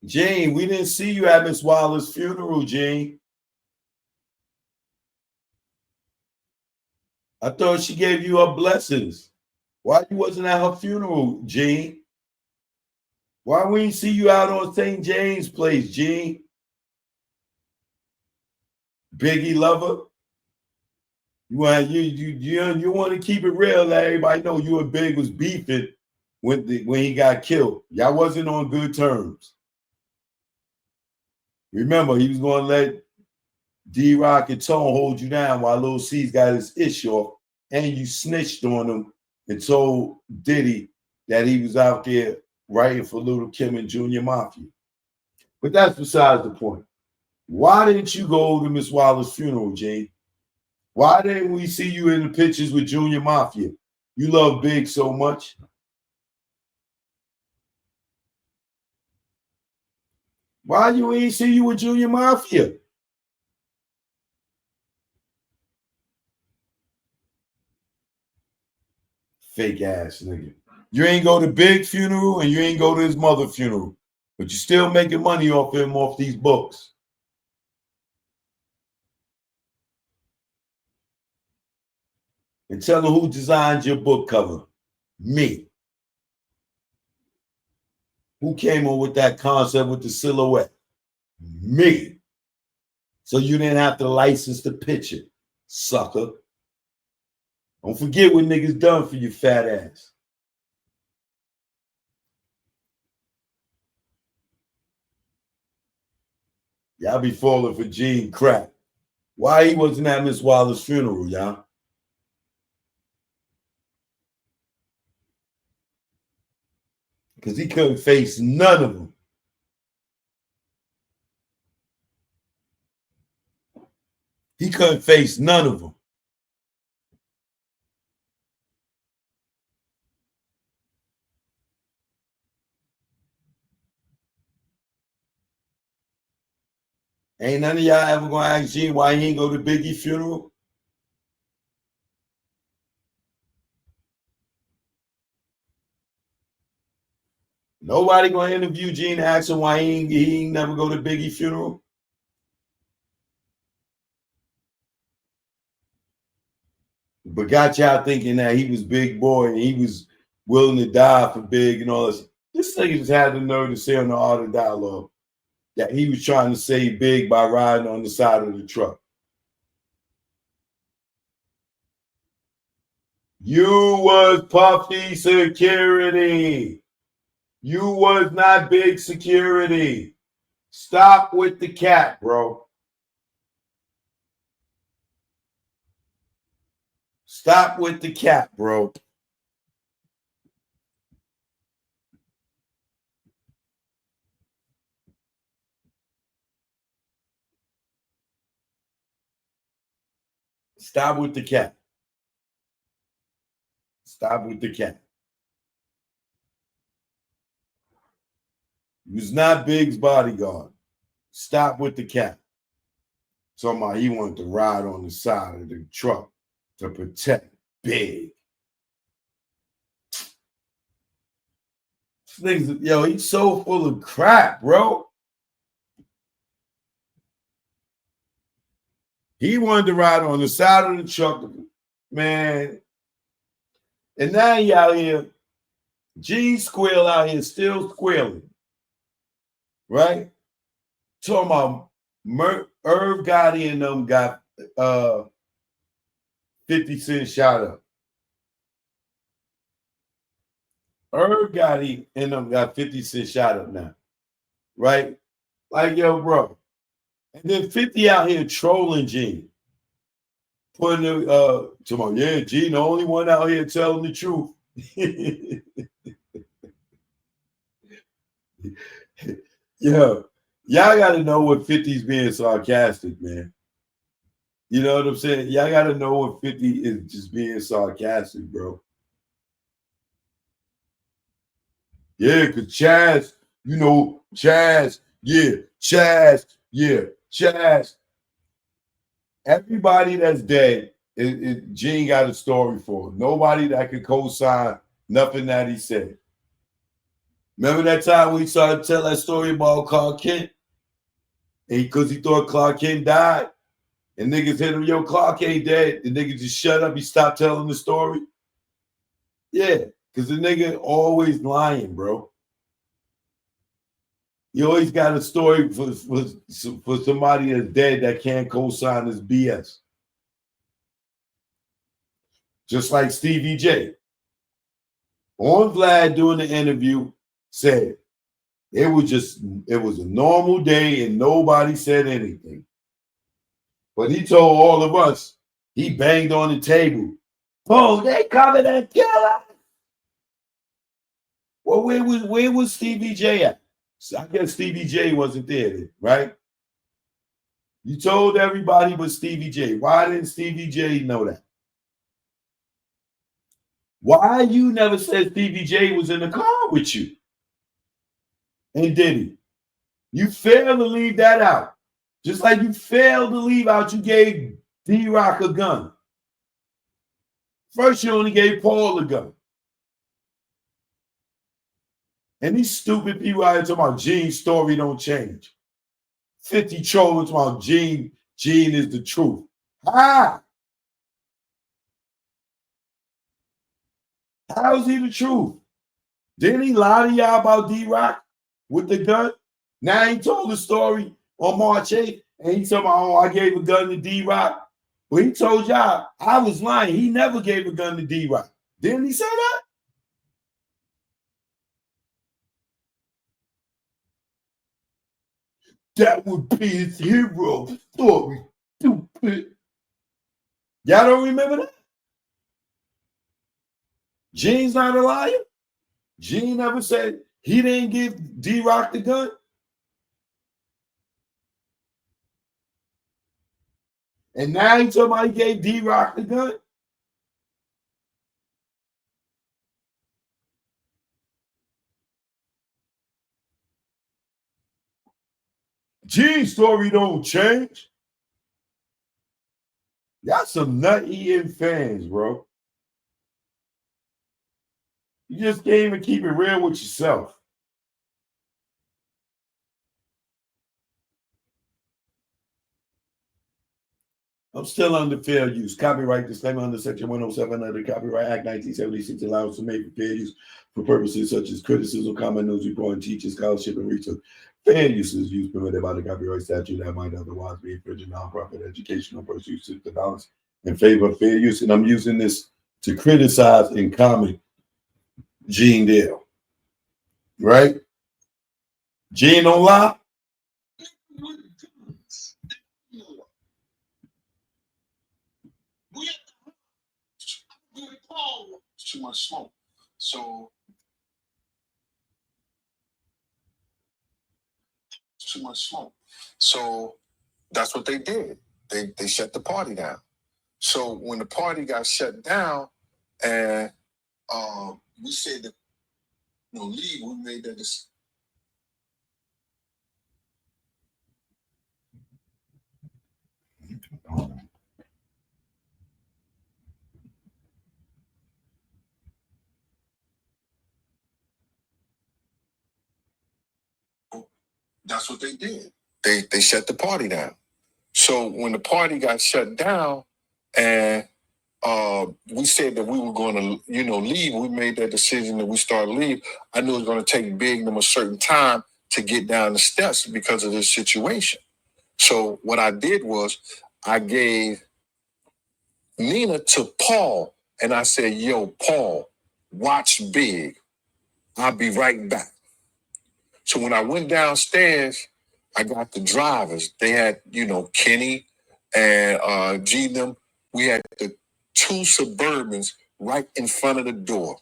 Gene, we didn't see you at Miss Wallace's funeral, Gene. I thought she gave you her blessings. Why you wasn't at her funeral, Gene? Why we didn't see you out on St. James Place, Gene? Biggie lover? You want to keep it real, let everybody know you and Big was beefing when he got killed. Y'all wasn't on good terms. Remember, he was going to let D-Rock and Tone hold you down while Lil C's got his issue off, and you snitched on him and told Diddy that he was out there writing for Little Kim and Junior Mafia. But that's besides the point. Why didn't you go to Miss Wallace's funeral, Jane? Why didn't we see you in the pictures with Junior Mafia? You love Big so much. Why you ain't see you with Junior Mafia? Fake ass nigga. You ain't go to Big's funeral and you ain't go to his mother's funeral, but you still making money off him off these books. And tell them who designed your book cover. Me. Who came up with that concept with the silhouette? Me. So you didn't have to license the picture, sucker. Don't forget what niggas done for you, fat ass. Y'all be falling for Gene crap. Why he wasn't at Miss Wallace's funeral, y'all? Because he couldn't face none of them. He couldn't face none of them. Ain't none of y'all ever gonna ask Gene why he ain't go to Biggie's funeral? Nobody gonna interview Gene and ask him why he ain't never go to Biggie's funeral? But got y'all thinking that he was Big Boy and he was willing to die for Big and all this. This nigga just had the nerve to say on the Art of Dialogue that he was trying to save Big by riding on the side of the truck. You was Puffy security. You was not Big security. Stop with the cat, bro. Stop with the cat, bro. Stop with the cat. Stop with the cat. He was not Big's bodyguard. Stop with the cat. Talking about he wanted to ride on the side of the truck to protect Big. Yo, he's so full of crap, bro. He wanted to ride on the side of the truck, man. And now he out here, G Squill out here still squealing. Right? Talking about Irv Gotti and them got 50 Cent shot up. Irv Gotti and them got 50 Cent shot up now. Right? Like, yo, bro. And then 50 out here trolling G. Putting tomorrow, yeah, G, the only one out here telling the truth. Yeah, y'all got to know what 50's being sarcastic, man. You know what I'm saying? Y'all got to know what 50 is just being sarcastic, bro. Yeah, because Chaz, you know, Chaz, yeah, Chaz, yeah, Chaz. Everybody that's dead, Gene got a story for. Nobody that could co-sign nothing that he said. Remember that time we started to tell that story about Clark Kent? Because he thought Clark Kent died. And niggas hit him, yo, Clark ain't dead. The nigga just shut up. He stopped telling the story. Yeah, because the nigga always lying, bro. You always got a story for somebody that's dead that can't co-sign his BS. Just like Stevie J. On Vlad doing the interview said it was a normal day and nobody said anything. But he told all of us, he banged on the table. Oh, they coming and kill us. Well, where was Stevie J at? So I guess Stevie J wasn't there then, right? You told everybody but Stevie J. Why didn't Stevie J know that? Why you never said Stevie J was in the car with you? And did he? You failed to leave that out. Just like you failed to leave out you gave D-Rock a gun. First, you only gave Paul a gun. And these stupid people out here talking about Gene's story don't change. 50 trolling about Gene is the truth. How is he the truth? Didn't he lie to y'all about D-Rock with the gun? Now he told the story on March 8th, and he told me, oh, I gave a gun to D-Rock. Well, he told y'all I was lying. He never gave a gun to D-Rock. Didn't he say that? That would be his hero story. Stupid. Y'all don't remember that? Gene's not a liar. Gene never said he didn't give D-Rock the gun. And now he told me he gave D-Rock the gun. Gene's story don't change. Y'all some nut-eating fans, bro. You just can't even keep it real with yourself. I'm still under fair use. Copyright disclaimer under Section 107 of the Copyright Act 1976 allows to make fair use for purposes such as criticism, comment, news reporting, teaching, scholarship, and research. Fair use is use permitted by the copyright statute that might otherwise be infringing nonprofit educational pursuits of the balance in favor of fair use. And I'm using this to criticize and comment Gene Dale. Right? Gene don't lie. Too much smoke. So too much smoke. So that's what they did. They shut the party down. So when the party got shut down, and we said that leave, we made that decision. That's what they did. They shut the party down. So when the party got shut down, and we said that we were going to, leave. We made that decision that we started leave. I knew it was going to take Big them a certain time to get down the steps because of this situation. So what I did was I gave Nina to Paul, and I said, yo, Paul, watch Big. I'll be right back. So when I went downstairs, I got the drivers. They had, Kenny and G them. We had the two Suburbans right in front of the door.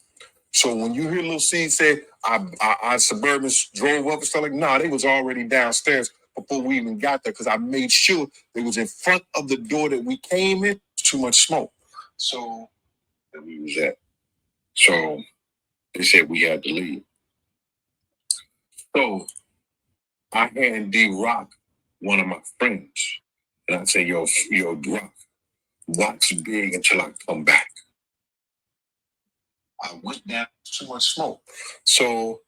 So when you hear Lil C say, our Suburbans drove up and stuff nah, they was already downstairs before we even got there because I made sure they was in front of the door that we came in. Too much smoke. So that we was at. So they said we had to leave. So I had D-Rock, one of my friends, and I said, yo, Rock, watch Big until I come back. I went down, too much smoke. So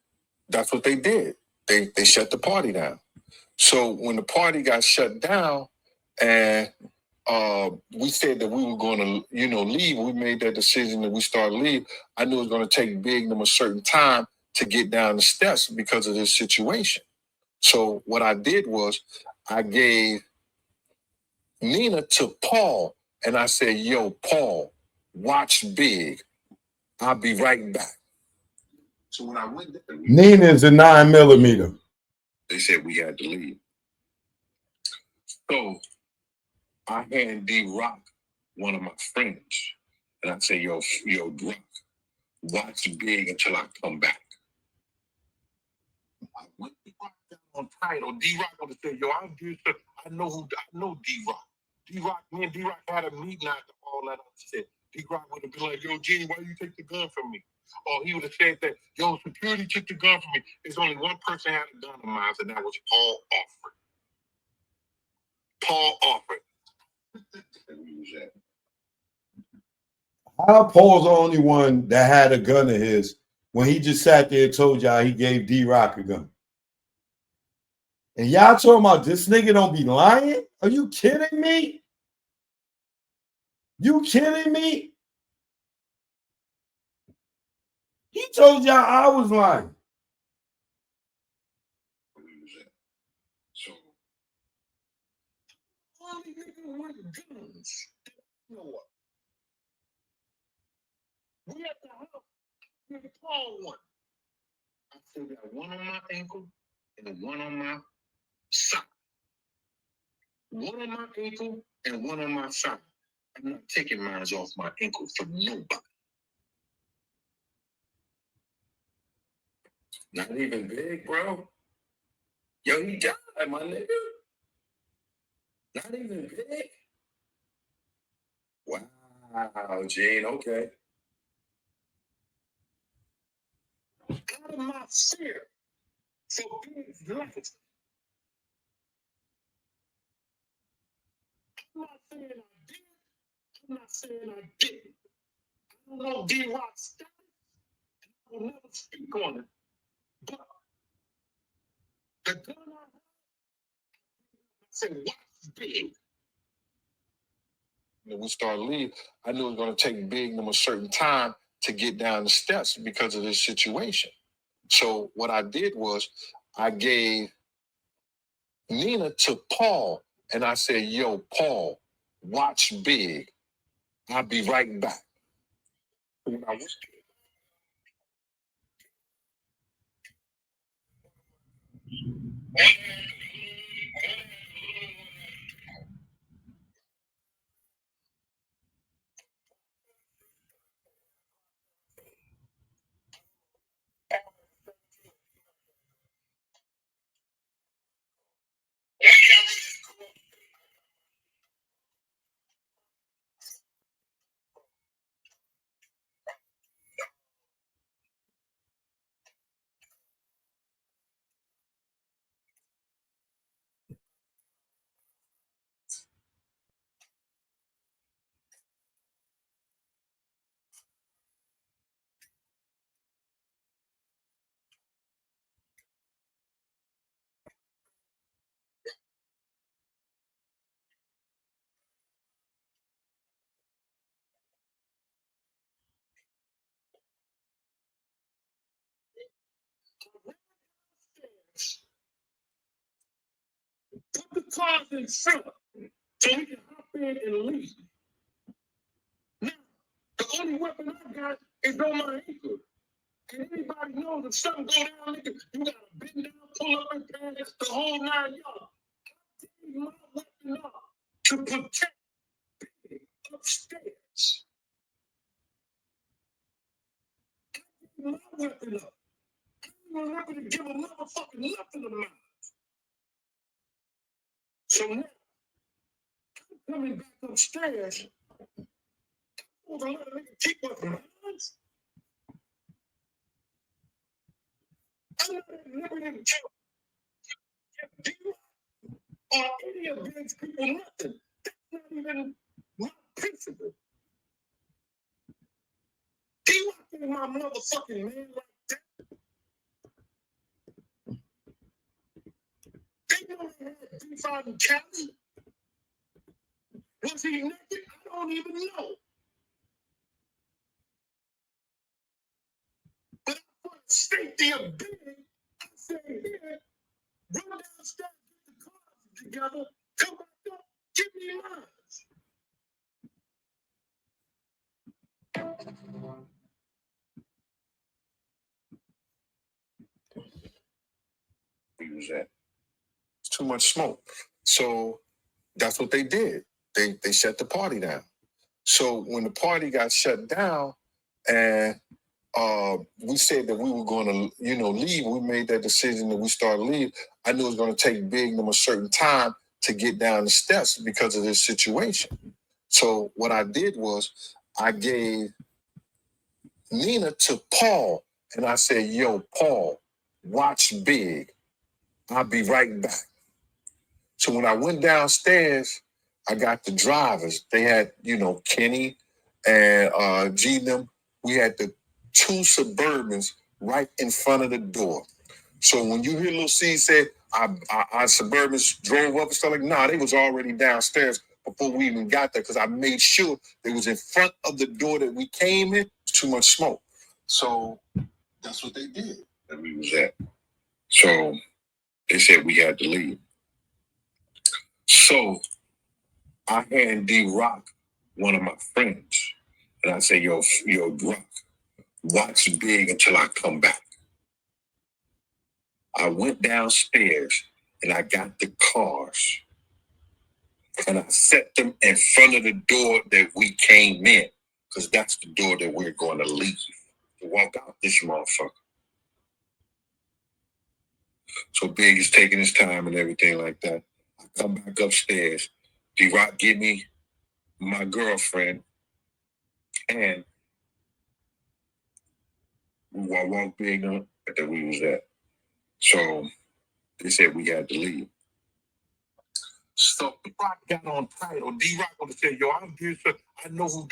That's what they did. They shut the party down. So when the party got shut down and we said that we were going to, leave, we made that decision that we started to leave. I knew it was going to take Big them a certain time to get down the steps because of this situation. So what I did was I gave Nina to Paul and I said, yo, Paul, watch Big. I'll be right back. So when I went there, Nina is a 9mm. They said we had to leave. So I had D-Rock, one of my friends, and I said, yo, Rock, watch Big until I come back. I went D-Rock down on title. D-Rock would have said, yo, I know D-Rock. D-Rock, me and D-Rock had a meeting after all that other shit. D-Rock would have been like, yo, Gene, why you take the gun from me? Or he would have said that, yo, security took the gun from me. There's only one person had a gun of mine, and that was Paul Alford. Paul Alford. How Paul's the only one that had a gun of his when he just sat there and told y'all he gave D-Rock a gun? And y'all talking about this nigga don't be lying? Are you kidding me? You kidding me? He told y'all I was lying. So, only nigga with guns. You know what? We at the house. We Paul one. I still got one on my ankle and one on my side. One on my ankle and one on my side. I'm not taking mine off my ankle for nobody. Not even Big, bro. Yo, he died, my nigga. Not even Big. Wow, Gene, okay. Out of my fear for Big's life. I'm not saying I did. I'm not saying I didn't. I don't know D-Rock's status. I will never speak on it. But the gun I said, watch Big. When we started leaving, I knew it was going to take Big them a certain time to get down the steps because of this situation. So what I did was I gave Nina to Paul and I said, yo, Paul, watch Big. I'll be right back. When I was put the cars in front so we can hop in and leave. Now, the only weapon I got is on my ankle. And anybody knows if something go down, nigga, you gotta bend down, pull up and pan the whole 9 yards. I take my weapon up to protect Big upstairs. I take my weapon up. I ain't never to give a motherfucking nothing to mine. So now, I'm coming back upstairs. I'm gonna let a nigga keep with mine. I'm not never gonna give D-Rock or any of Big's people nothing. That's not even my principle. D-Rock is my motherfucking man like that. out in Cali? Was he naked? I don't even know. But for the safety of Big, I say here, run downstairs, get the cars together, come back up, give me mine. He was at. It's too much smoke. So that's what they did. They shut the party down. So when the party got shut down and we said that we were going to, leave, we made that decision that we started leave. I knew it was going to take Big them a certain time to get down the steps because of this situation. So what I did was I gave Nina to Paul and I said, yo, Paul, watch Big. I'll be right back. So when I went downstairs, I got the drivers. They had, Kenny and G them. We had the 2 Suburbans right in front of the door. So when you hear Lil C say, our Suburbans drove up and stuff like, nah, they was already downstairs before we even got there because I made sure they was in front of the door that we came in. Too much smoke. So that's what they did. And we was at. So they said we had to leave. So I hand D-Rock one of my friends. And I say, yo, Rock, watch Big until I come back. I went downstairs and I got the cars. And I set them in front of the door that we came in. Because that's the door that we're going to leave. To walk out this motherfucker. So Big is taking his time and everything like that. I come back upstairs. D-Rock give me my girlfriend. And I walked Big up that we was at. So they said we had to leave. So D-Rock got on title. D-Rock would have said, yo, I'm here. I know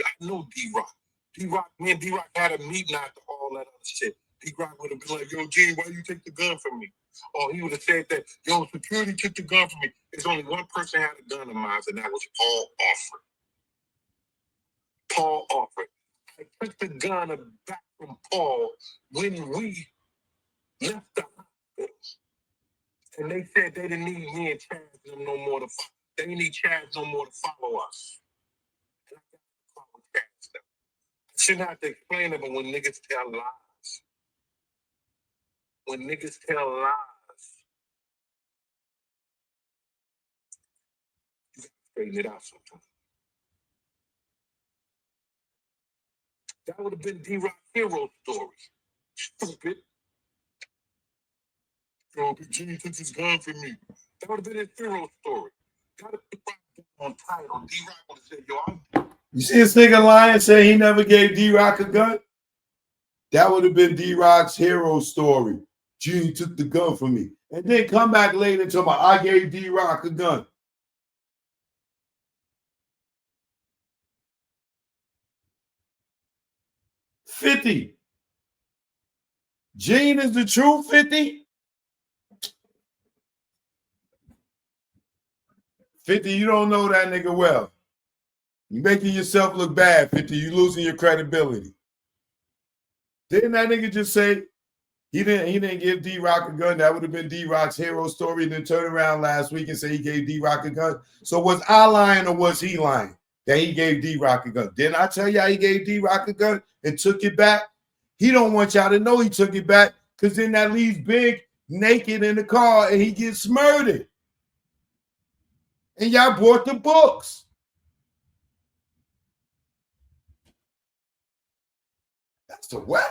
D-Rock. D-Rock, me and D-Rock had a meeting after all that other shit. D-Rock would have been like, yo, Gene, why you take the gun from me? Or he would have said that, yo, security took the gun from me. There's only one person had a gun in mine, and that was Paul Offred. Paul Offred. I took the gun back from Paul when we left the hospital. And they said they didn't need me and Chaz no more to follow. They didn't need Chaz no more to follow us. And I got to follow Chaz now. I shouldn't have to explain it, but when niggas tell lies, you got to straighten it out sometimes. That would have been D-Rock's hero story. Stupid. Yo, Jimmy took his gun from me. That would have been his hero story. Got to put on title. D-Rock would have said, yo, You see this nigga lying saying he never gave D-Rock a gun? That would have been D-Rock's hero story. Gene took the gun from me. And then come back later and tell me I gave D-Rock a gun. $50. Gene is the truth, $50? 50, you don't know that nigga well. You're making yourself look bad, 50. You losing your credibility. Didn't that nigga just say he didn't give D-Rock a gun? That would have been D-Rock's hero story. And then turn around last week and say he gave D-Rock a gun. So was I lying or was he lying that he gave D-Rock a gun? Didn't I tell y'all he gave D-Rock a gun and took it back? He don't want y'all to know he took it back because then that leaves Big naked in the car and he gets murdered. And y'all brought the books. That's the weather?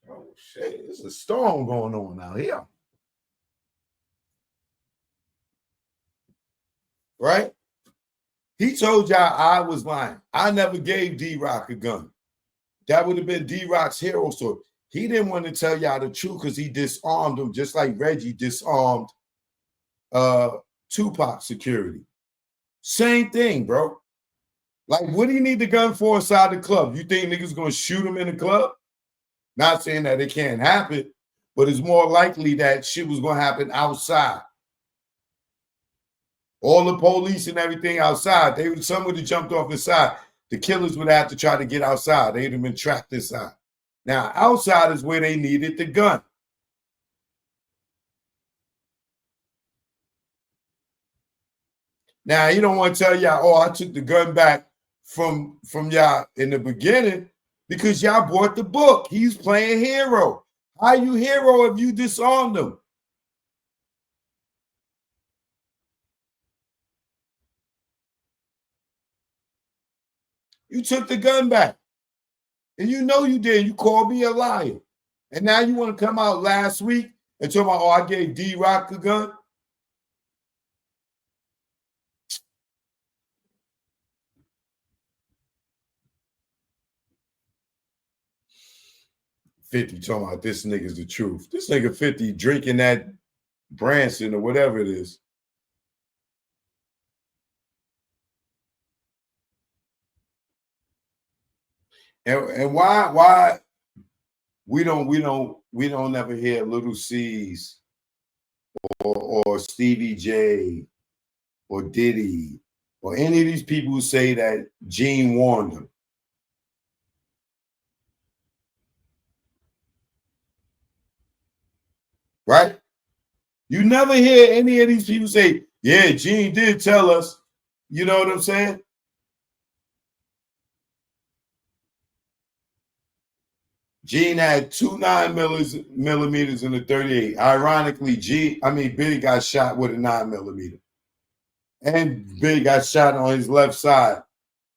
Oh, shit. There's a storm going on out here. Right? He told y'all I was lying. I never gave D-Rock a gun. That would have been D-Rock's hero story. He didn't want to tell y'all the truth because he disarmed him just like Reggie disarmed Tupac security. Same thing, bro. Like, what do you need the gun for inside the club? You think niggas gonna shoot him in the club? Not saying that it can't happen, but it's more likely that shit was gonna happen outside. All the police and everything outside, some would have jumped off inside. The killers would have to try to get outside. They'd have been trapped inside. Now, outside is where they needed the gun. Now, you don't want to tell y'all, oh, I took the gun back from y'all in the beginning because y'all bought the book. He's playing hero. How you hero if you disarmed him? You took the gun back. And you know you did. You called me a liar. And now you want to come out last week and talk about, oh, I gave D-Rock a gun? $50 talking about this nigga's the truth. This nigga 50 drinking that Branson or whatever it is. And why we don't never hear Little C's or Stevie J or Diddy or any of these people who say that Gene warned them. Right? You never hear any of these people say, yeah, Gene did tell us. You know what I'm saying? Gene had 2 9mm in the 38. Ironically, Billy got shot with a 9mm. And Billy got shot on his left side.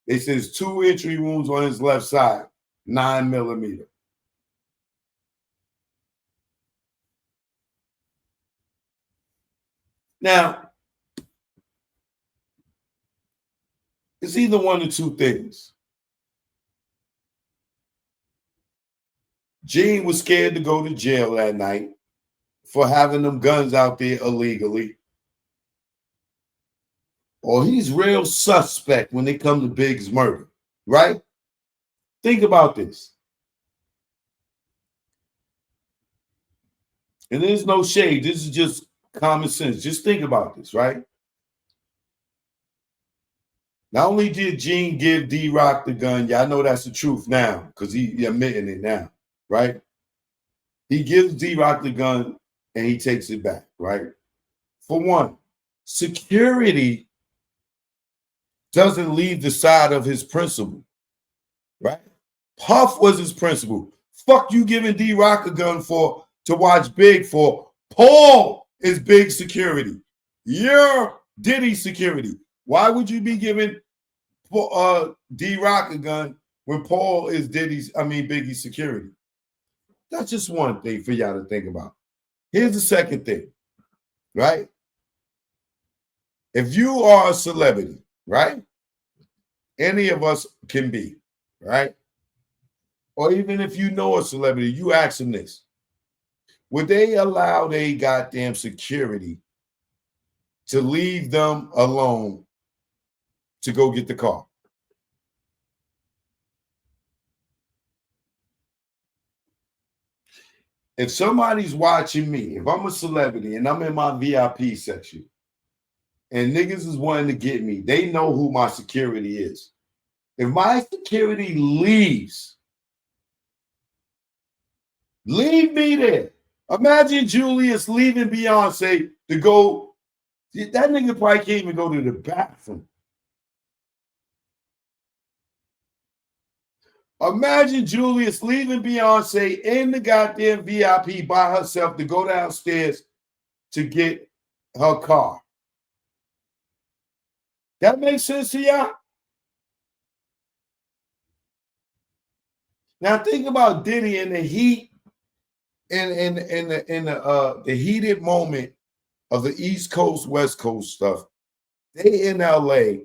They says 2 entry wounds on his left side, 9mm. Now, it's either one or two things. Gene was scared to go to jail that night for having them guns out there illegally. Or he's real suspect when it comes to Biggie's murder, right? Think about this. And there's no shade. This is just common sense. Just think about this, right? Not only did Gene give D-Rock the gun, y'all know that's the truth now because he admitting it now, right? He gives D-Rock the gun and he takes it back, right? For one, security doesn't leave the side of his principal, right? Puff was his principal. Fuck you giving D-Rock a gun to watch Big for. Paul is Big security. You're Diddy security. Why would you be giving D-Rock a gun when Paul is Biggie's security? That's just one thing for y'all to think about. Here's the second thing, right? If you are a celebrity, right? Any of us can be, right? Or even if you know a celebrity, you ask them this. Would they allow their goddamn security to leave them alone to go get the car? If somebody's watching me, if I'm a celebrity and I'm in my VIP section and niggas is wanting to get me, they know who my security is. If my security leaves, leave me there. Imagine Julius leaving Beyonce to go. That nigga probably can't even go to the bathroom. Imagine Julius leaving Beyonce in the goddamn VIP by herself to go downstairs to get her car. That makes sense to y'all? Now think about Diddy in the heat in the heated moment of the East Coast, West Coast stuff. They in LA,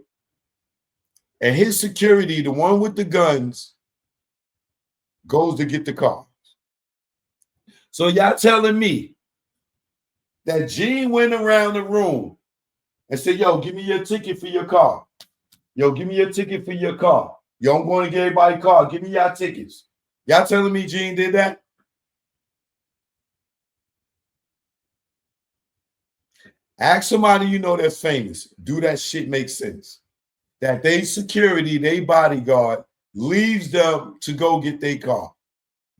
and his security, the one with the guns, goes to get the cars. So y'all telling me that Gene went around the room and said, yo, give me your ticket for your car. Yo, give me your ticket for your car. Yo, I'm going to get everybody a car. Give me y'all tickets. Y'all telling me Gene did that? Ask somebody you know that's famous. Do that shit make sense? That they security, they bodyguard, leaves them to go get their car.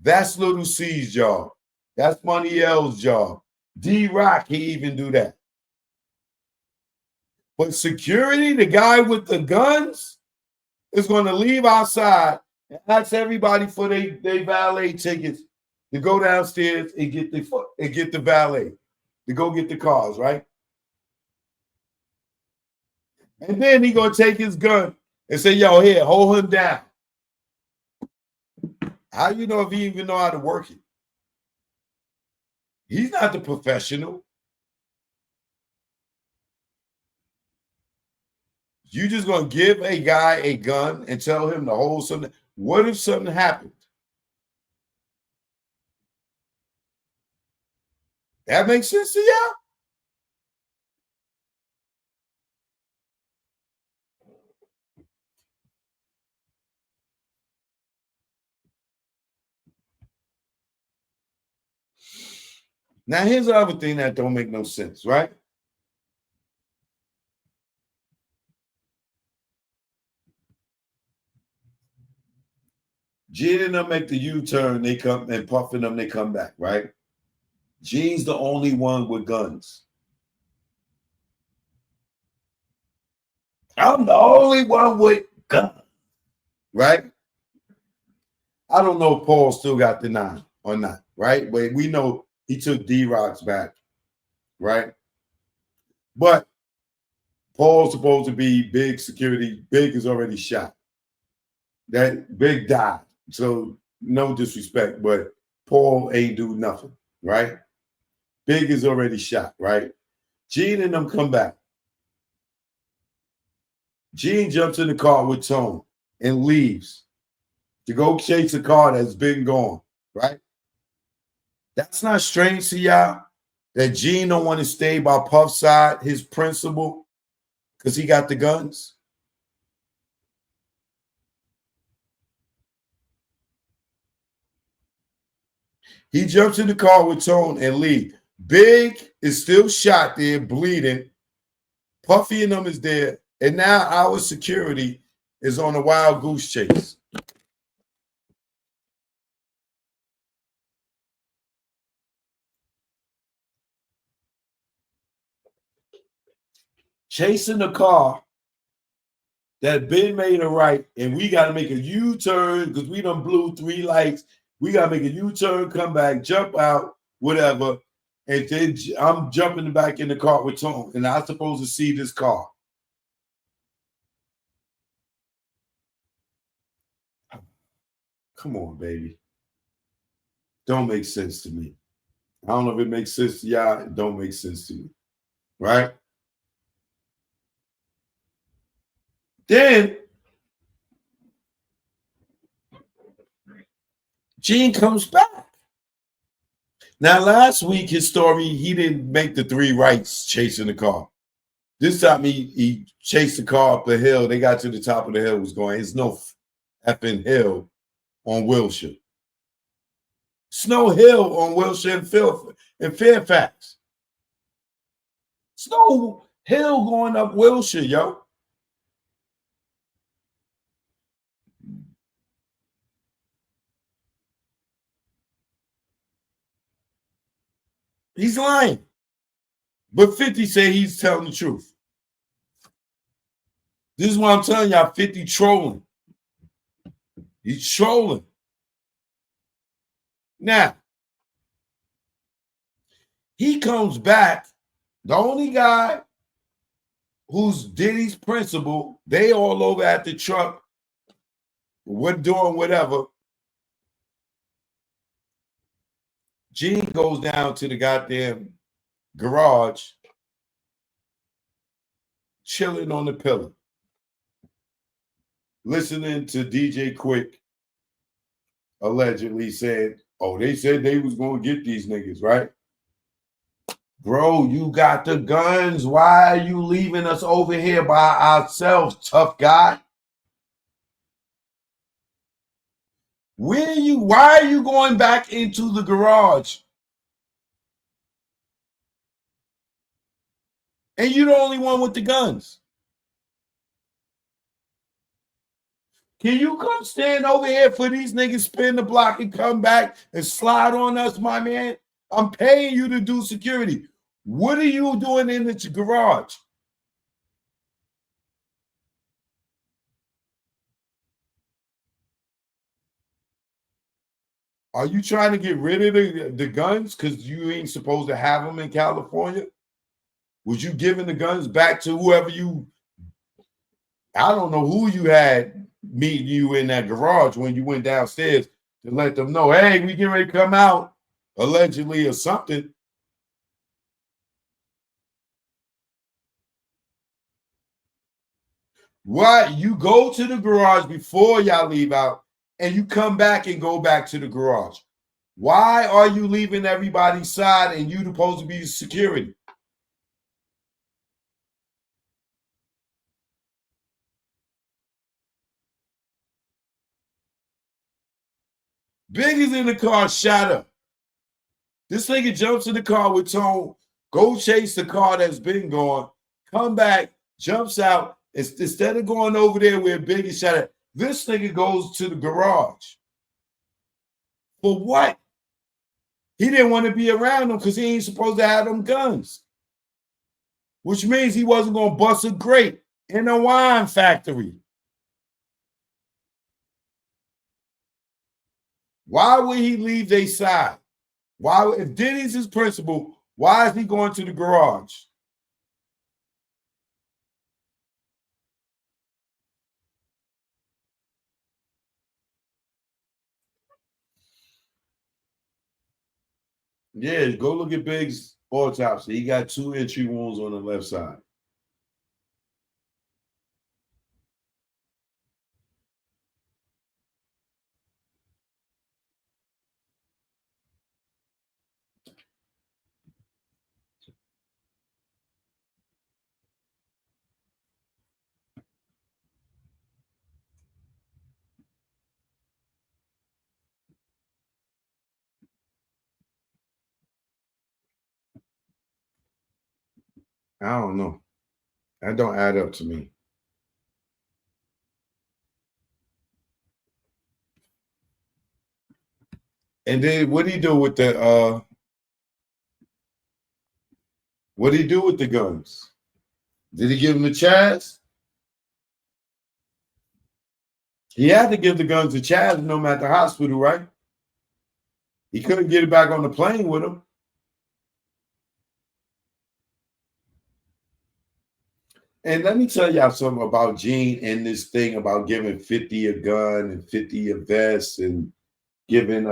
That's Little C's job. That's Money L's job. D-Rock, he even do that. But security, the guy with the guns, is going to leave outside and ask everybody for their valet tickets to go downstairs and get the valet to go get the cars, right? And then he gonna take his gun and say, "Yo, here, hold him down." How you know if he even know how to work it? He's not the professional. You just gonna give a guy a gun and tell him to hold something? What if something happened? That makes sense to y'all? Now, here's the other thing that don't make no sense, right? Gene and them make the U-turn, they come, and Puff and them, they come back, right? Gene's the only one with guns. I'm the only one with guns, right? I don't know if Paul still got the 9 or not, right? But we know he took D-Rock's back, right? But Paul's supposed to be big security. Big is already shot. That Big died. So no disrespect, but Paul ain't do nothing, right? Big is already shot, right? Gene and them come back. Gene jumps in the car with Tone and leaves to go chase a car that's been gone, right? That's not strange to y'all that Gene don't want to stay by Puff's side, his principal, because he got the guns. He jumps in the car with Tone and leave. Big is still shot there, bleeding. Puffy and them is there. And now our security is on a wild goose chase. Chasing the car that been made a right, and we got to make a U-turn because we done blew 3 lights. We got to make a U-turn, come back, jump out, whatever. And then I'm jumping back in the car with Tone, and I'm supposed to see this car. Come on, baby. Don't make sense to me. I don't know if it makes sense to y'all. It don't make sense to me. Right? Then Gene comes back. Now, last week, his story, he didn't make the 3 rights chasing the car. This time he chased the car up the hill. They got to the top of the hill, was going. It's no effing hill on Wilshire. Snow Hill on Wilshire and Fairfax. Snow Hill going up Wilshire, yo. He's lying. But 50 say he's telling the truth. This is what I'm telling y'all, 50 trolling. He's trolling. Now, he comes back. The only guy who's Diddy's principal, they all over at the truck. We're doing whatever. Gene goes down to the goddamn garage, chilling on the pillow, listening to DJ Quick allegedly said, "Oh, they said they was going to get these niggas, right?" Bro, you got the guns. Why are you leaving us over here by ourselves, tough guy? Where are you? Why are you going back into the garage? And you're the only one with the guns. Can you come stand over here for these niggas spin the block and come back and slide on us, my man? I'm paying you to do security. What are you doing in the garage? Are you trying to get rid of the guns because you ain't supposed to have them in California? Was you giving the guns back to whoever you, I don't know who you had meeting you in that garage when you went downstairs to let them know, hey, we getting ready to come out, allegedly or something. What? You go to the garage before y'all leave out and you come back and go back to the garage. Why are you leaving everybody's side and you supposed to be security? Biggie's in the car, shot up. This nigga jumps in the car with Tone, go chase the car that's been gone, come back, jumps out. Instead of going over there where Biggie shot at, this nigga goes to the garage. For what? He didn't want to be around them because he ain't supposed to have them guns. Which means he wasn't going to bust a grape in a wine factory. Why would he leave their side? Why, if Diddy's his principal, why is he going to the garage? Yeah, go look at Big's autopsy. He got 2 entry wounds on the left side. I don't know. That don't add up to me. And then what did he do with the what did he do with the guns? Did he give them to Chaz? He had to give the guns to Chaz no matter the hospital, right? He couldn't get it back on the plane with him. And let me tell y'all something about Gene and this thing about giving 50 a gun and 50 a vest and giving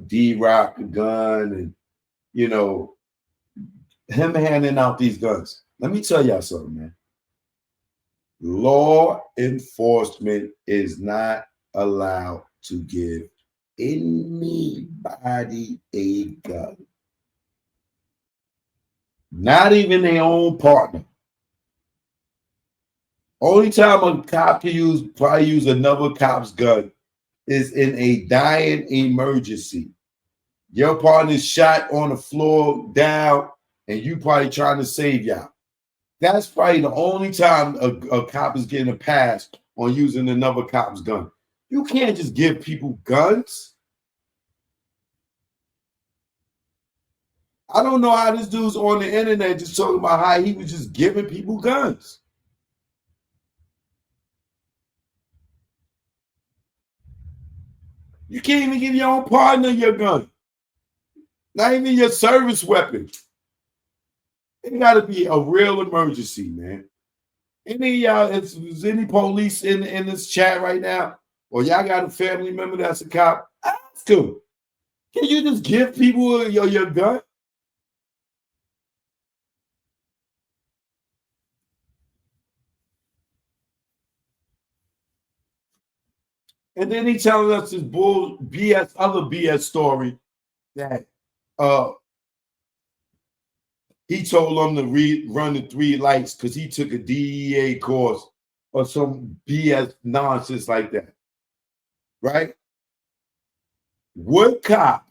D-Rock a gun and, you know, him handing out these guns. Let me tell y'all something, man. Law enforcement is not allowed to give anybody a gun. Not even their own partner. Only time a cop can probably use another cop's gun is in a dying emergency. Your partner's shot on the floor down, and you probably trying to save y'all. That's probably the only time a cop is getting a pass on using another cop's gun. You can't just give people guns. I don't know how this dude's on the internet just talking about how he was just giving people guns. You can't even give your own partner your gun. Not even your service weapon. It got to be a real emergency, man. Any y'all, if there's any police in this chat right now, or y'all got a family member that's a cop, ask them. Can you just give people your gun? And then he telling us this bull BS, other BS story that uh he told them to run the 3 lights because he took a DEA course or some BS nonsense like that. Right? What cop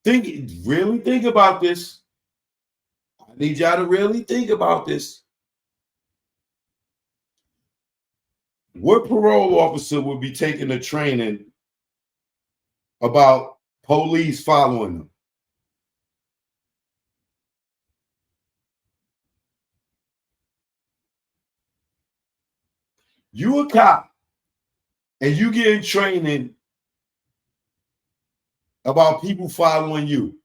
really think about this? I need y'all to really think about this. What parole officer would be taking a training about police following them? You a cop and you getting training about people following you.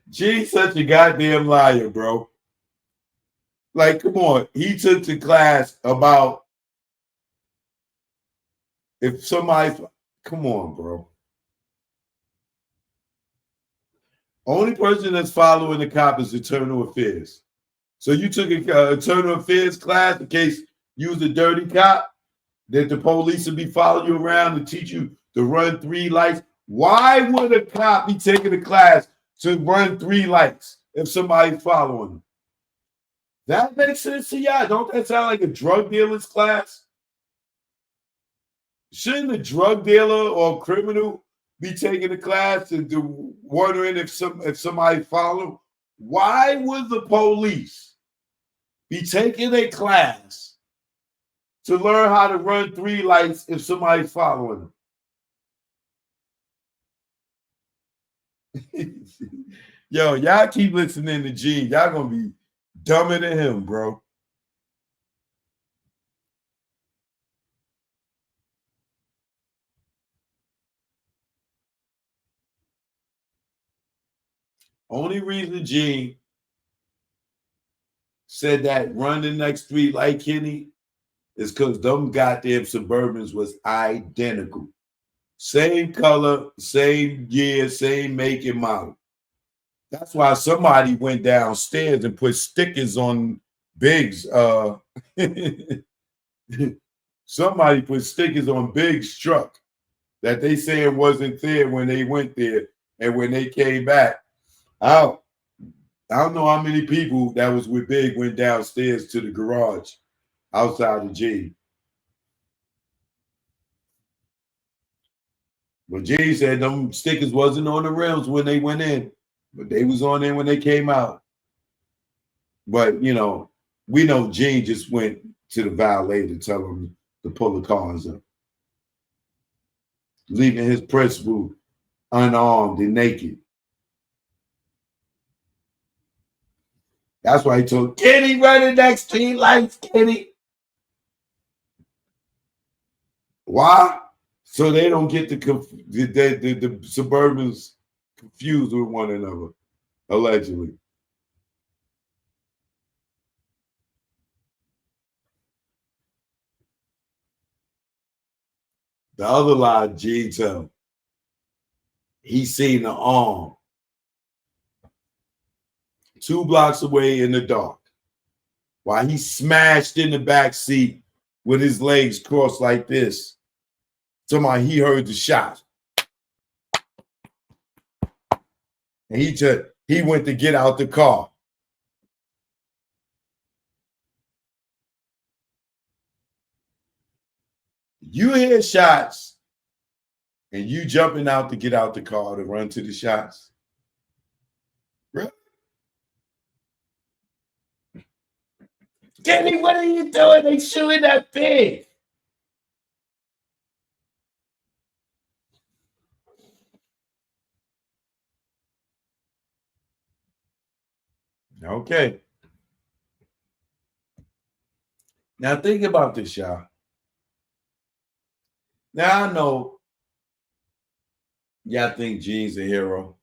G's such a goddamn liar, bro. Like, come on. He took the class about if somebody, come on, bro. Only person that's following the cop is internal affairs. So you took an internal affairs class in case you was a dirty cop, that the police would be following you around to teach you to run 3 lights. Why would a cop be taking a class to run 3 lights if somebody's following them? That makes sense to y'all. Don't that sound like a drug dealer's class? Shouldn't a drug dealer or criminal be taking a class and wondering if somebody follow? Why would the police be taking a class to learn how to run 3 lights if somebody's following them? Yo, y'all keep listening to Gene. Y'all gonna be dumber than him, bro. Only reason Gene said that run the next 3 like Kenny is because them goddamn Suburbans was identical. Same color, same year, same make and model. That's why somebody went downstairs and put stickers on Biggie's. Somebody put stickers on Biggie's truck that they said wasn't there when they went there. And when they came back, I don't know how many people that was with Big went downstairs to the garage outside of G. But G said them stickers wasn't on the rims when they went in, but they was on there when they came out. But, you know, we know Gene just went to the valet to tell him to pull the cars up, leaving his principal unarmed and naked. That's why he told Kenny, run the next 3 lights, Kenny. Why? So they don't get the Suburbans confused with one another, allegedly. The other lie, Gene tell, he seen the arm 2 blocks away in the dark while he smashed in the back seat with his legs crossed like this. Somebody, he heard the shot. And he went to get out the car. You hear shots and you jumping out to get out the car to run to the shots. Really? Kenny, what are you doing? They shooting that pig. Okay. Now think about this, y'all. Now I know y'all think Gene's a hero.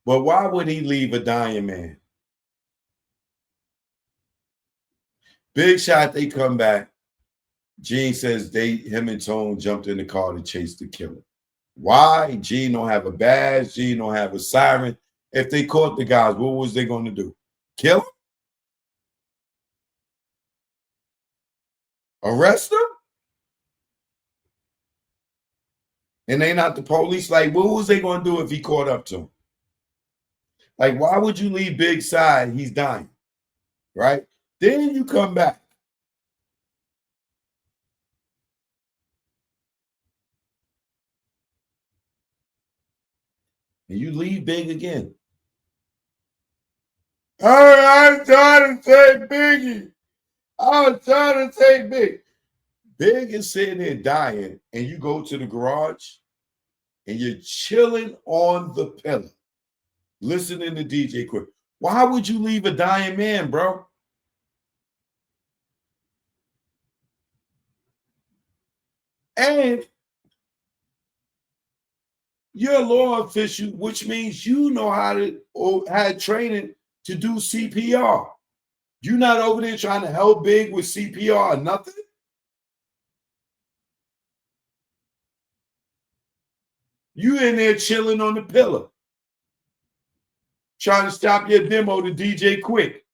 But why would he leave a dying man? Big shot, they come back. Gene says him and Tone jumped in the car to chase the killer. Why? Gene don't have a badge. Gene don't have a siren. If they caught the guys, what was they going to do? Kill him? Arrest him? And they not the police. Like, what was they going to do if he caught up to him? Like, why would you leave Big's side? He's dying, right? Then you come back. And you leave Big again. I'm trying to say Biggie. I was trying to say Big. Big is sitting there dying, and you go to the garage and you're chilling on the pillow, listening to DJ Quick. Why would you leave a dying man, bro? And you're a law official, which means you know how to or had training to do CPR. You're not over there trying to help Big with CPR or nothing. You in there chilling on the pillow, trying to stop your demo to DJ Quick.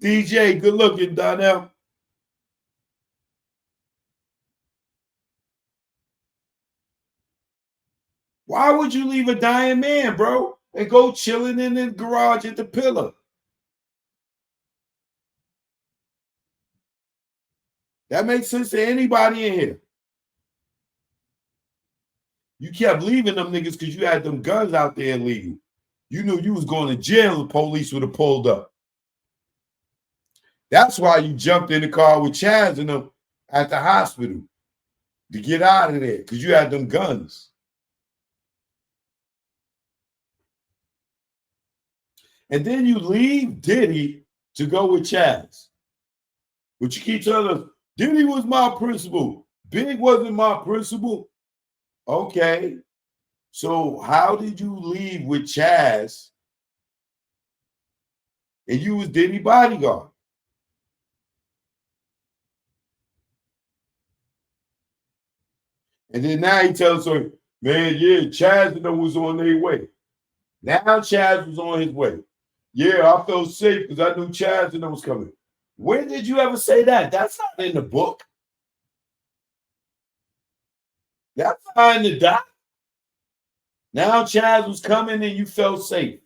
DJ, good looking, Donnell. Why would you leave a dying man, bro, and go chilling in the garage at the pillar? That makes sense to anybody in here. You kept leaving them niggas because you had them guns out there illegal. You knew you was going to jail. The police would have pulled up. That's why you jumped in the car with Chaz and them at the hospital to get out of there because you had them guns. And then you leave Diddy to go with Chaz. But you keep telling us, Diddy was my principal. Big wasn't my principal. Okay. So how did you leave with Chaz and you was Diddy bodyguard? And then now he tells her, man, yeah, Chaz and them was on their way. Now Chaz was on his way. Yeah, I felt safe because I knew Chaz and them was coming. When did you ever say that? That's not in the book. That's not in the doc. Now Chaz was coming and you felt safe.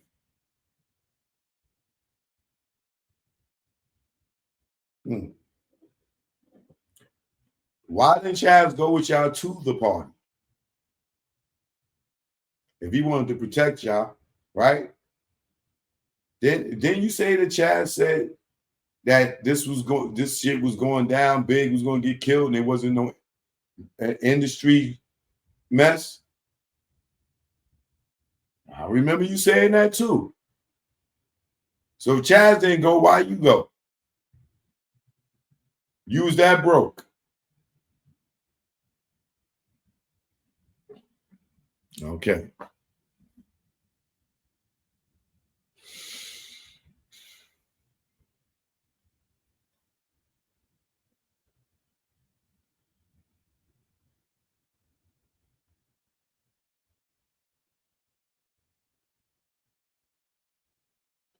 Why didn't Chaz go with y'all to the party? If he wanted to protect y'all, right? Then you say that Chaz said that this shit was going down, Big was going to get killed, and there wasn't no industry mess. I remember you saying that too. So if Chaz didn't go, why you go? You was that broke. Okay.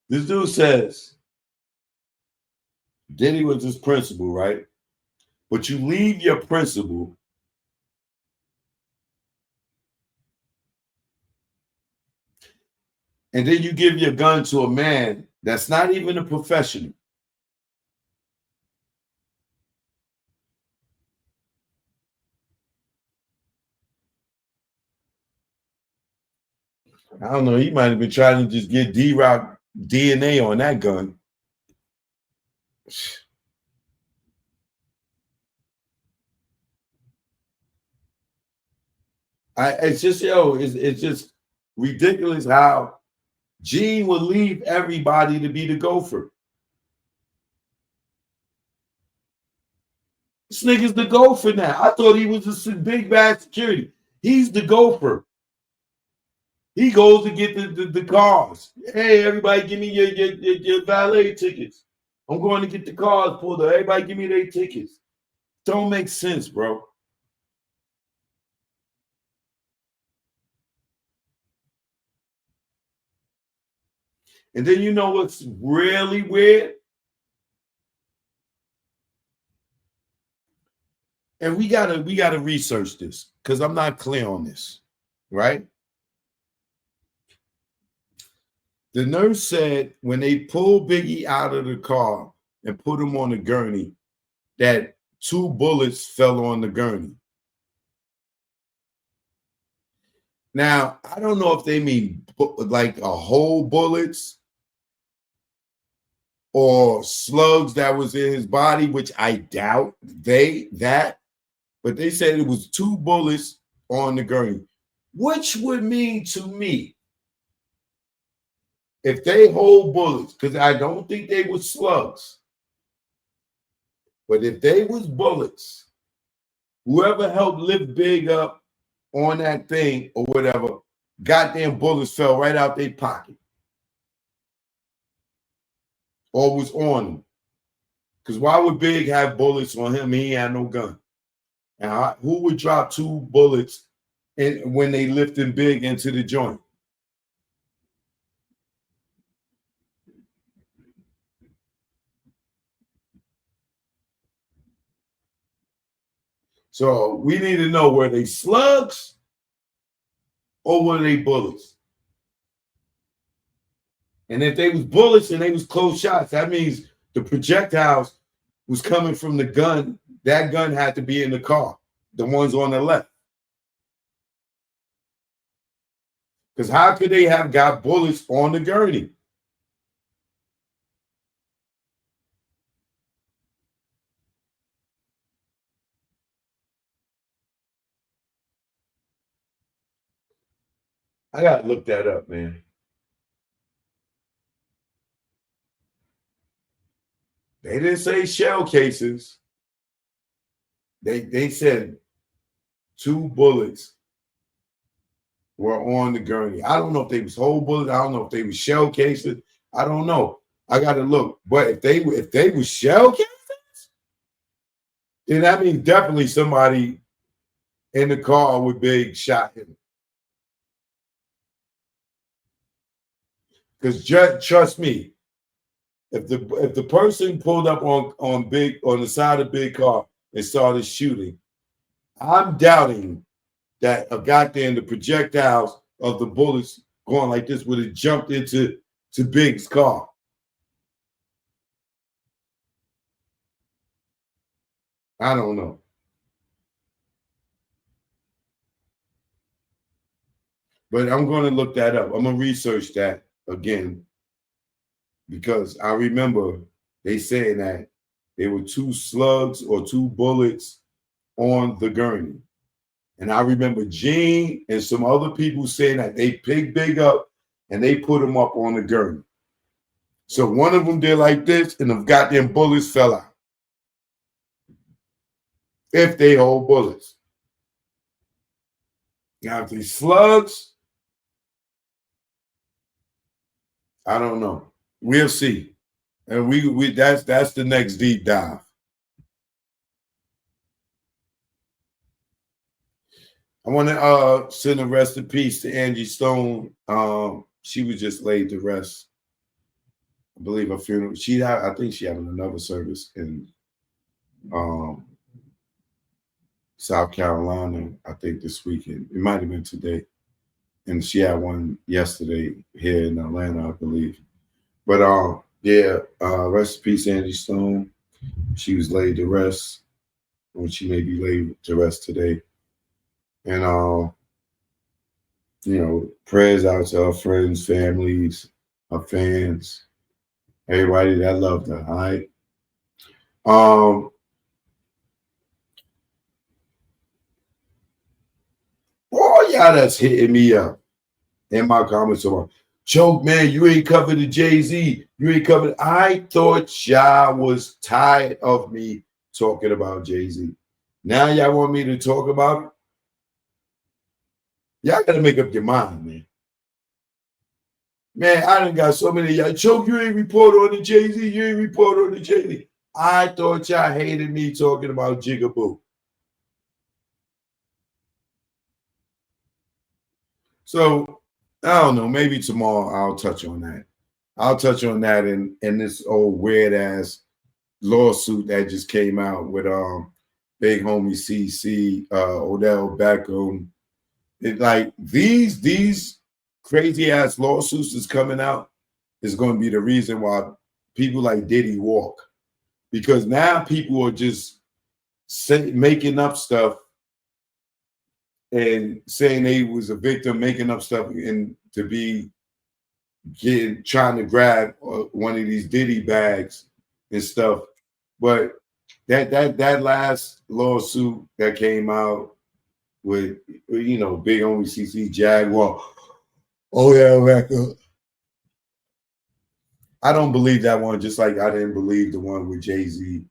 This dude says Diddy was his principal, right? But you leave your principal and then you give your gun to a man that's not even a professional. I don't know. He might have been trying to just get D-Rock DNA on that gun. It's just, it's just ridiculous how Gene would leave everybody to be the gopher. This nigga's the gopher now. I thought he was a big bad security. He's the gopher. He goes to get the cars. Hey, everybody, give me your valet tickets. I'm going to get the cars pulled up. Everybody, give me their tickets. Don't make sense, bro. And then you know what's really weird? and we gotta research this because I'm not clear on this, right? The nurse said when they pulled Biggie out of the car and put him on the gurney, that 2 bullets fell on the gurney. Now, I don't know if they mean like a whole bullets or slugs that was in his body, which I doubt but they said it was 2 bullets on the gurney, which would mean to me, if they hold bullets, because I don't think they were slugs, but if they was bullets, whoever helped lift Big up on that thing or whatever, goddamn bullets fell right out their pocket or was on him. Because why would Big have bullets on him? He had no gun. And who would drop 2 bullets when they lifted Big into the joint? So we need to know, were they slugs or were they bullets? And if they was bullets and they was close shots, that means the projectiles was coming from the gun. That gun had to be in the car, the ones on the left. Because how could they have got bullets on the gurney? I gotta look that up, man. They didn't say shell cases. They said 2 bullets were on the gurney. I don't know if they was whole bullets. I don't know if they was shell cases. I don't know. I gotta look. But if they were shell cases, then that means definitely somebody in the car with Big shot him. Because trust me, if the person pulled up on Big on the side of Big car and started shooting, I'm doubting that the projectiles of the bullets going like this would have jumped into Big's car. I don't know. But I'm going to look that up. I'm going to research that again because I remember they saying that there were 2 slugs or 2 bullets on the gurney. And I remember Gene and some other people saying that they picked Big up and they put him up on the gurney. So one of them did like this and the goddamn bullets fell out. If they hold bullets. Now, if they slugs, I don't know. We'll see. And we that's the next deep dive. I want to send a rest in peace to Angie Stone. She was just laid to rest. I believe her funeral. I think she had another service in South Carolina, I think this weekend. It might have been today. And she had one yesterday here in Atlanta, I believe. But rest in peace, Angie Stone. She was laid to rest, or she may be laid to rest today. And prayers out to our friends, families, our fans, everybody that loved her. All right. All y'all that's hitting me up in my comments about, Choke, man, you ain't covered the Jay-Z. You ain't covered. I thought y'all was tired of me talking about Jay-Z. Now y'all want me to talk about it? Y'all got to make up your mind, man. Man, I done got so many y'all. Choke, you ain't report on the Jay-Z. You ain't report on the Jay-Z. I thought y'all hated me talking about Jigaboo. So, I don't know. Maybe tomorrow I'll touch on that. I'll touch on that in this old weird-ass lawsuit that just came out with Big Homie CC, Odell Beckham. It like these crazy ass lawsuits is coming out is going to be the reason why people like Diddy walk, because now people are just making up stuff and saying they was a victim, making up stuff and to be trying to grab one of these Diddy bags and stuff. But that last lawsuit that came out with Big Homie CC Jaguar, oh yeah, record. I don't believe that one, just like I didn't believe the one with Jay-Z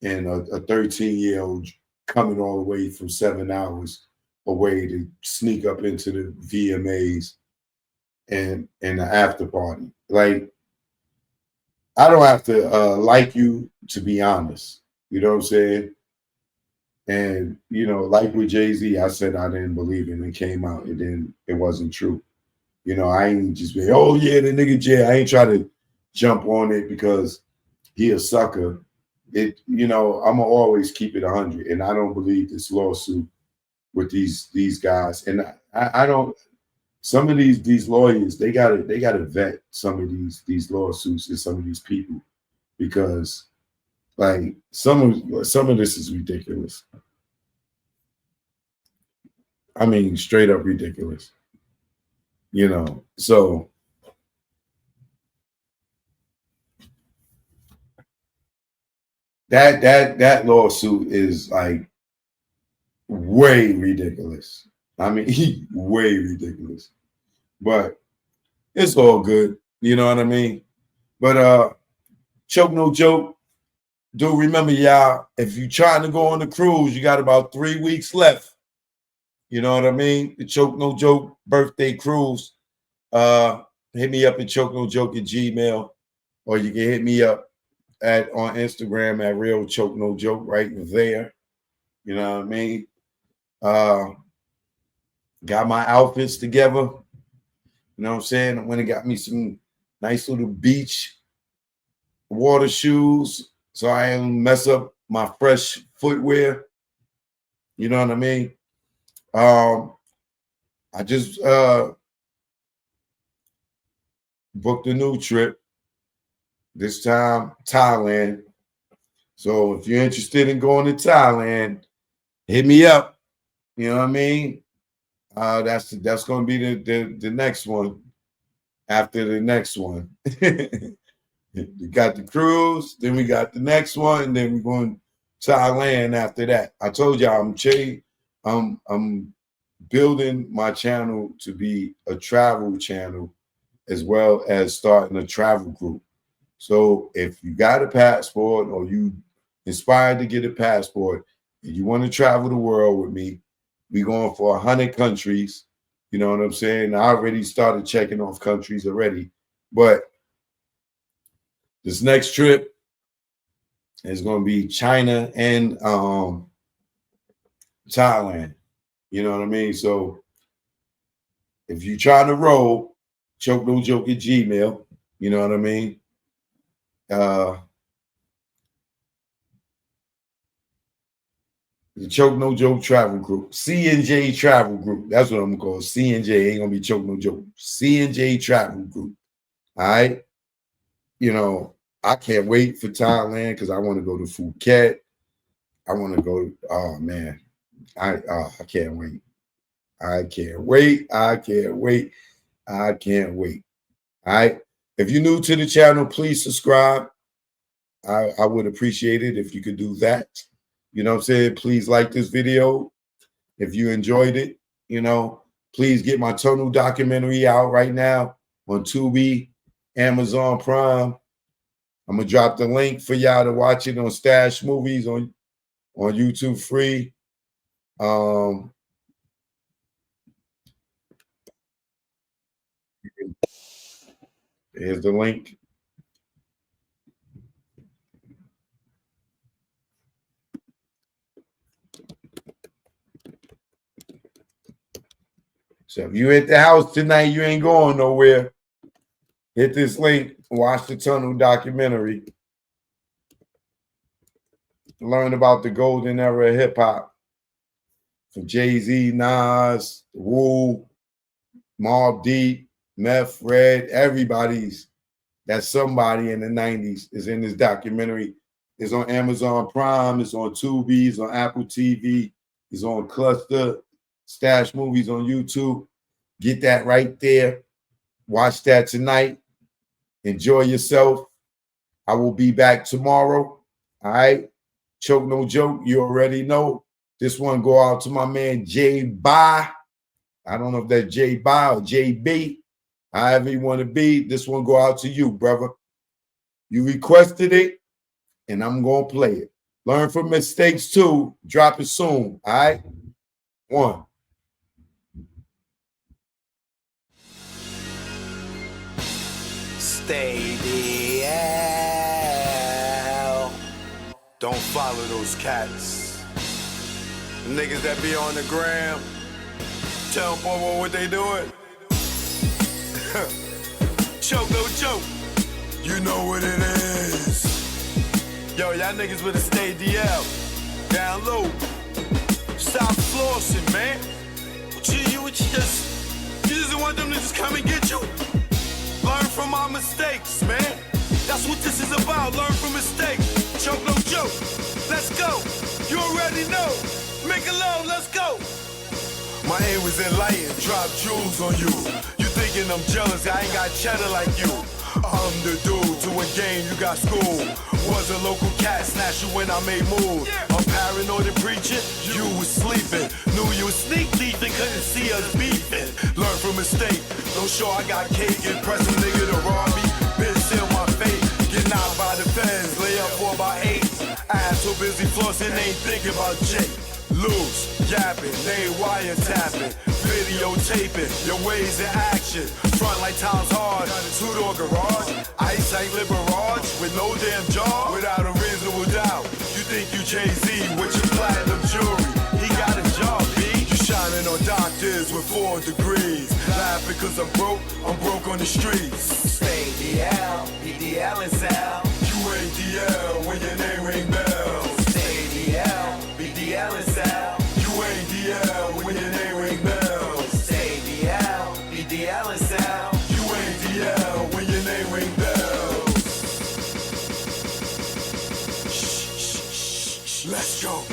and a 13-year-old coming all the way from 7 hours away to sneak up into the VMAs and the after party. Like, I don't have to like you to be honest. You know what I'm saying? And like with Jay-Z, I said I didn't believe it and it came out and then it wasn't true. I ain't just be, oh yeah, the nigga Jay. I ain't try to jump on it because he a sucker. I'm gonna always keep it 100, and I don't believe this lawsuit with these guys. And I don't. Some of these lawyers, they gotta vet some of these lawsuits and some of these people, because like some of this is ridiculous. I mean, straight up ridiculous. So that lawsuit is like way ridiculous. I mean, way ridiculous. But it's all good. You know what I mean? But choke no joke. Do remember, y'all, if you're trying to go on the cruise, you got about 3 weeks left. You know what I mean? The Choke No Joke birthday cruise. Hit me up at choke no joke at Gmail, or you can hit me up on Instagram at real choke no joke right there. You know what I mean? Got my outfits together. You know what I'm saying? I went and got me some nice little beach water shoes so I don't mess up my fresh footwear. You know what I mean? I just booked a new trip. This time, Thailand. So if you're interested in going to Thailand, hit me up. You know what I mean? That's going to be the next one after the next one. We got the cruise, then we got the next one, and then we're going to Thailand after that. I told y'all I'm building my channel to be a travel channel as well as starting a travel group. So if you got a passport or you inspired to get a passport and you want to travel the world with me, we going for 100 countries. You know what I'm saying? I already started checking off countries already, but this next trip is going to be China and Thailand. You know what I mean? So if you're trying to roll, choke no joke at Gmail. You know what I mean? The Choke No Joke Travel Group, C&J Travel Group. That's what I'm gonna call it. C&J. Ain't gonna be Choke No Joke. C&J Travel Group. All right. I can't wait for Thailand because I want to go to Phuket. I want to go. Oh man, I can't wait. I can't wait. I can't wait. I can't wait. All right. If you're new to the channel, please subscribe. I would appreciate it if you could do that. You know what I'm saying? Please like this video if you enjoyed it. Please get my Tunnel documentary out right now on Tubi, Amazon Prime. I'm gonna drop the link for y'all to watch it on Stash Movies on YouTube free. Here's the link. So if you at the house tonight, you ain't going nowhere. Hit this link, watch the Tunnel documentary. learn about the golden era of hip hop. From Jay-Z, Nas, Wu, Mobb Deep, Meth, Red, everybody's that's somebody in the 90s is in this documentary. It's on Amazon Prime, it's on Tubi, it's on Apple TV, it's on Cluster, Stash Movies on YouTube. Get that right there. Watch that tonight. Enjoy yourself. I will be back tomorrow. All right. Choke no joke. You already know. This one go out to my man B.I.G. I don't know if that's B.I.G or JB. However you want to be. This one go out to you, brother. You requested it, and I'm going to play it. Learn from mistakes too. Drop it soon. All right. One. Stay the hell. Don't follow those cats. The niggas that be on the gram. Tell them, boy, what they doing. Choke no joke. You know what it is. Yo, y'all niggas better stay DL. Down low. Stop flossing, man. You just want them to just come and get you? Learn from our mistakes, man. That's what this is about. Learn from mistakes. Choke no joke. Let's go. You already know. Make it low. Let's go. My aim was enlightened. Drop jewels on you. You thinking I'm jealous? I ain't got cheddar like you. I'm the dude to a game. You got school. Was a local cat. Snatch you when I made moves. I'm paranoid and preaching. You was sleeping. Knew you was sneak thief and couldn't see us beefing. Learn from mistake. Don't show I got cake. Impress a nigga to rob me. Bitch, seal my fate. Get knocked by the feds. Lay up 4 by 8. Ass so busy flossing, ain't thinking about Jake. Loose, yapping, they wiretapping, videotaping, your ways in action. Front like time's hard, 2-door garage. Ice ain't liberage with no damn jaw. Without a reasonable doubt, you think you Jay-Z with your platinum jewelry. He got a job, B. You shining on doctors with 4 degrees. Laughing cause I'm broke on the streets. Stay DL, BDL is out. You ain't DL when your name ring bells. Stay DL, BDL is out. You ain't DL when your name ring bells. Stay DL, BDL is out. You ain't DL when your name ring bells. Shh, let's go.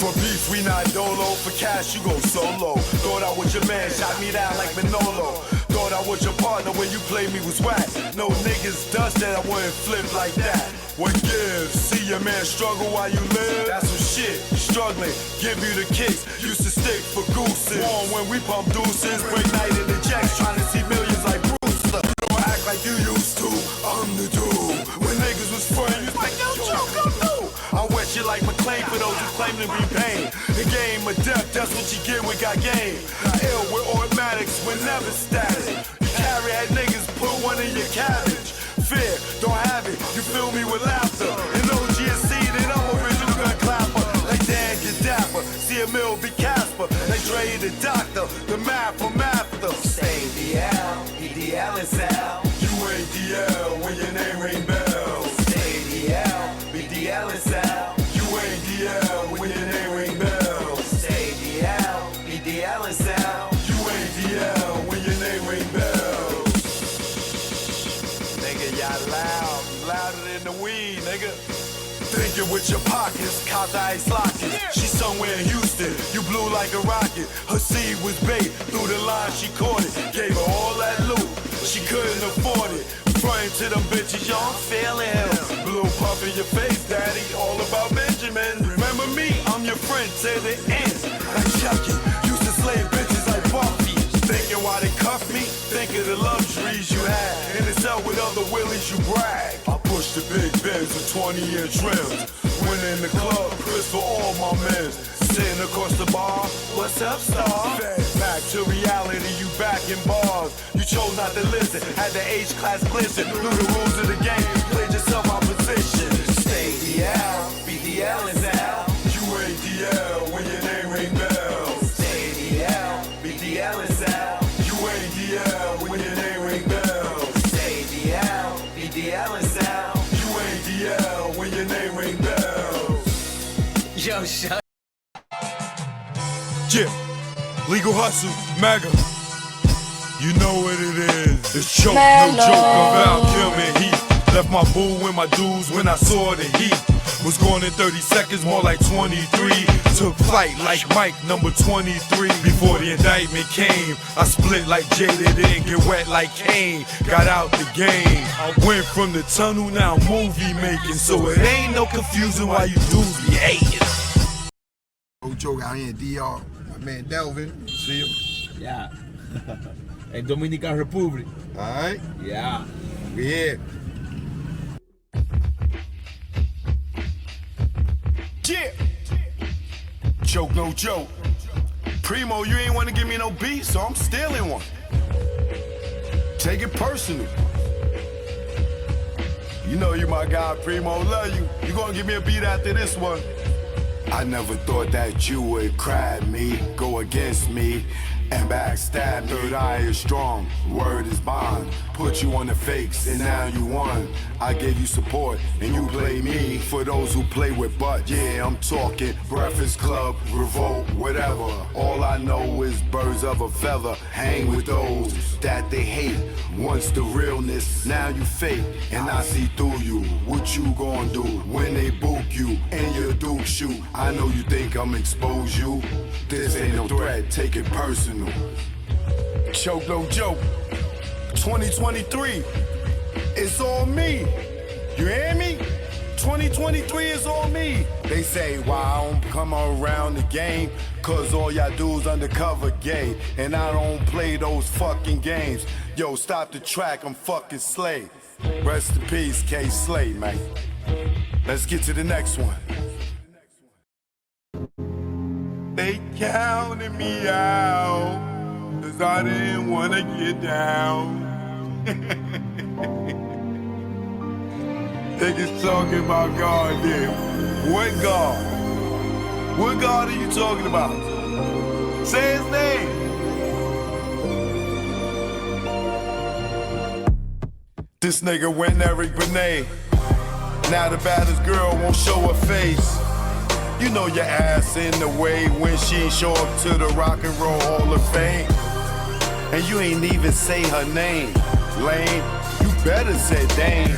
For beef, we not dolo. For cash, you go solo. Thought I was your man, shot me down like Manolo. Thought I was your partner when you played me was whack. No niggas dust that I wouldn't flip like that. What gives? See your man struggle while you live? That's some shit. Struggling, give you the kicks. Used to stick for gooses. Warm when we pump deuces. Break night in the jacks, trying to see millions like Brewster. You don't act like you used to. I'm the dude. When niggas was friends, you like, yo, Joe, come through. I wet you like McLean for those who claim to be pain. The game of death, that's what you get with got game. Ill with automatics, we're never static. You carry that niggas, put one in your cabbage. Fear, don't have it, you fill me with laughter. And OGSC, then I'm original gun clapper. Like Dan get dapper, see a mill be Casper. Like Dre the doctor, the math from after. Stay DL, BDL is out. You ain't DL when your name ring bells. Stay DL, BDL is out. You ain't DL when your name ring bells. Stay DL, BDL is out. You ain't DL when your name ring bells. Nigga, y'all loud, louder than the weed, nigga. Thinking with your pockets, caught the ice locket. She's somewhere in Houston, you blew like a rocket. Her seed was bait, through the line she caught it. Gave her all that loot, she couldn't afford it. Frontin' to them bitches, yo, I'm feeling him. Blue puff in your face, daddy, all about Benjamin. Remember me, I'm your friend to the end. Like Chucky, used to slay bitches like Buffy. Thinking why they cuff me, think of the luxuries you had. In the cell with other willies, you brag. I pushed the big Benz with 20-year trims. Went in the club, Chris for all my men. Sitting across the bar, what's up, star? Back to reality, you back in bars. You chose not to listen, had the H-class glisten. Knew the rules of the game, played yourself out position. Stay DL, BDL is out. You ain't DL when your name ring bells. Stay DL, BDL is out. You ain't DL when your name ring bells. Stay DL, BDL is out. You ain't DL when your name ring bells. Yo, shut. Yeah, legal hustle, mega. You know what it is. It's choke, no joke about Kim and Heat. Left my boo and my dudes when I saw the heat. Was gone in 30 seconds, more like 23. Took flight like Mike, number 23. Before the indictment came, I split like Jada, didn't get wet like Kane. Got out the game. I went from the tunnel, now movie making. So it ain't no confusion why you dudes be hating. No joke out here in DR. My man Delvin, see him? Yeah. In Dominican Republic. Alright? Yeah. We here. Yeah. Joke, no joke. Primo, you ain't want to give me no beat, so I'm stealing one. Take it personal. You know you my guy, Primo, love you. You gonna give me a beat after this one. I never thought that you would cry me, go against me, and backstab me. Third eye is strong, word is bond. Put you on the fakes, and now you won. I gave you support, and you play me. For those who play with butt, yeah, I'm talking Breakfast Club, Revolt, whatever. All I know is birds of a feather. Hang with those that they hate. Once the realness, now you fake, and I see through you. What you gonna do when they book you and your Duke shoot? I know you think I'm expose you. This ain't no threat, take it personal. Choke, no joke. 2023, it's on me. You hear me? 2023 is on me. They say why I don't come around the game, cause all y'all dudes undercover gay, and I don't play those fucking games. Yo, stop the track, I'm fucking Slay. Rest in peace, K. Slay, man. Let's get to the next one. They counted me out, cause I didn't wanna get down. Niggas talking about God there. What God? What God are you talking about? Say his name. This nigga went Eric Benet. Now the baddest girl won't show her face. You know your ass in the way when she ain't show up to the Rock and Roll Hall of Fame. And you ain't even say her name. Lame, you better say Dame.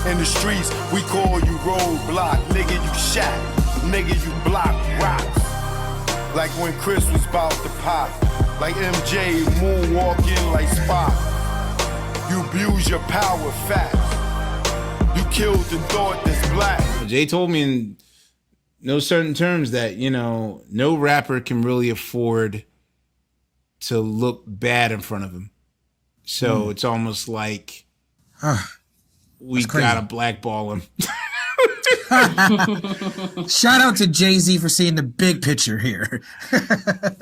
In the streets, we call you roadblock. Nigga, you shot. Nigga, you block rocks. Like when Chris was about to pop. Like MJ moonwalking like Spock. You abuse your power fast. You killed the thought that's black. Jay told me in no certain terms that, you know, no rapper can really afford to look bad in front of him. So it's almost like we gotta blackball him. Shout out to Jay-Z for seeing the big picture here.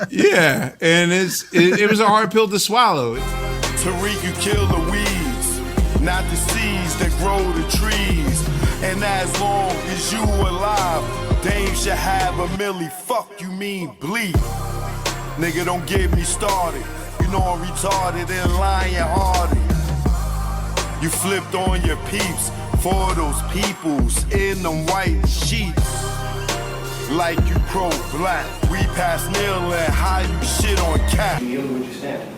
Yeah, and it was a hard pill to swallow. Tariq, you kill the weeds, not the seeds that grow the trees. And as long as you alive, Dame should have a milli. Fuck you mean bleed. Nigga, don't get me started. You know I'm retarded and lion-hearted. You flipped on your peeps for those peoples in them white sheets. Like you pro-black. We pass Neil and how you shit on cap. Did you kneel to what you stand?